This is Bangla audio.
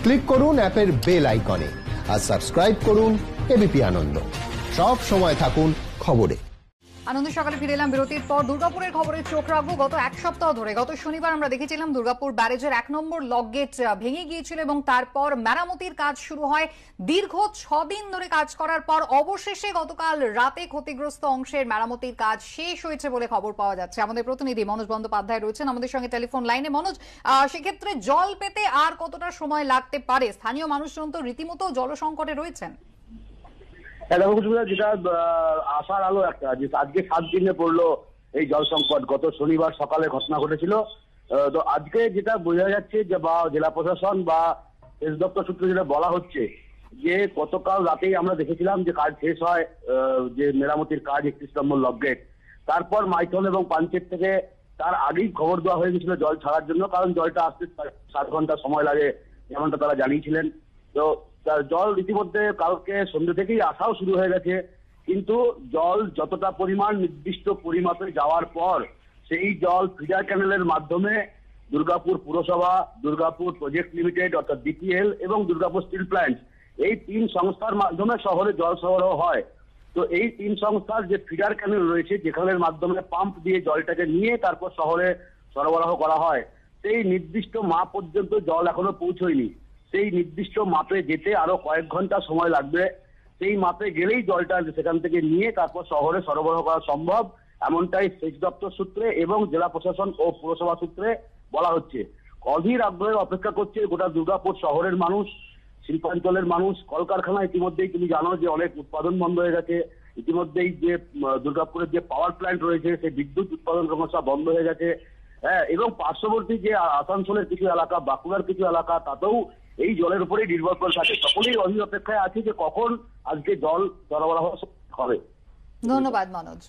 ক্লিক করুন অ্যাপের বেল আইকনে আর সাবস্ক্রাইব করুন এবিপি আনন্দ। সব সময় থাকুন খবরে। আনন্দ সকালে ফিরে এলাম বিরতির পর। দুর্গাপুরের খবরে চোখ রাখবো। গত এক সপ্তাহ ধরে গত শনিবার আমরা দেখেছিলাম দুর্গাপুর ব্যারেজের 1 নম্বর লক গেট ভেঙে গিয়েছিল এবং তারপর মেরামতির কাজ শুরু হয়। দীর্ঘ 6 দিন ধরে কাজ করার পর অবশেষে গতকাল রাতে ক্ষতিগ্রস্ত অংশের মেরামতির কাজ শেষ হয়েছে বলে খবর পাওয়া যাচ্ছে। আমাদের প্রতিনিধি মনোজ বন্দ্যোপাধ্যায় রয়েছেন আমাদের সঙ্গে টেলিফোন লাইনে। মনোজ, সেক্ষেত্রে জল পেতে আর কতটা সময় লাগতে পারে? স্থানীয় মানুষজন তো রীতিমতো জলসংকটে রয়েছেন। যেটা আশার আলো একটা যে আজকে 7 দিনে পড়লো এই জল সংকট। গত শনিবার সকালে ঘটনা ঘটেছিল। তো আজকে যেটা বোঝা যাচ্ছে যে বা জেলা প্রশাসন বা সেচ দপ্তর সূত্রে যেটা বলা হচ্ছে যে গতকাল রাতেই আমরা দেখেছিলাম যে কাজ শেষ হয়, যে মেরামতির কাজ 31 নম্বর লক গেট। তারপর মাইথন এবং পাঞ্চেত থেকে তার আগেই খবর দেওয়া হয়ে গেছিল জল ছাড়ার জন্য, কারণ জলটা আসতে 7 ঘন্টা সময় লাগে যেমনটা তারা জানিয়েছিলেন। তো জল ইতিমধ্যে কালকে সন্ধ্যে থেকেই আসাও শুরু হয়ে গেছে, কিন্তু জল যতটা পরিমাণ নির্দিষ্ট পরিমাপে যাওয়ার পর সেই জল ফিডার ক্যানেলের মাধ্যমে দুর্গাপুর পুরসভা, দুর্গাপুর প্রজেক্ট লিমিটেড অর্থাৎ বিপিএল এবং দুর্গাপুর স্টিল প্ল্যান্ট, এই 3 সংস্থার মাধ্যমে শহরে জল সরবরাহ হয়। তো এই 3 সংস্থার যে ফিডার ক্যানেল রয়েছে যেখানের মাধ্যমে পাম্প দিয়ে জলটাকে নিয়ে তারপর শহরে সরবরাহ করা হয়, সেই নির্দিষ্ট মাপ পর্যন্ত জল এখনো পৌঁছয়নি। সেই নির্দিষ্ট মাপে যেতে আরো কয়েক ঘন্টা সময় লাগবে। সেই মাপে গেলেই জলটা সেখান থেকে নিয়ে তারপর শহরে সরবরাহ করা সম্ভব, এমনটাই সেচ দপ্তর সূত্রে এবং জেলা প্রশাসন ও পুরসভা সূত্রে বলা হচ্ছে। অধীর আগ্রহে অপেক্ষা করছে গোটা দুর্গাপুর শহরের মানুষ, শিল্পাঞ্চলের মানুষ। কলকারখানা ইতিমধ্যেই তুমি জানো যে অনেক উৎপাদন বন্ধ হয়ে গেছে। ইতিমধ্যেই যে দুর্গাপুরের যে পাওয়ার প্ল্যান্ট রয়েছে সেই বিদ্যুৎ উৎপাদন সমস্যা বন্ধ হয়ে গেছে। হ্যাঁ, এবং পার্শ্ববর্তী যে আসানসোলের কিছু এলাকা, বাঁকুড়ার কিছু এলাকা, তাতেও এই জলের উপরেই নির্ভর করে থাকে। সকলেই অধীর অপেক্ষায় আছে যে কখন আজকে জল সরবরাহ হবে। ধন্যবাদ মনোজ।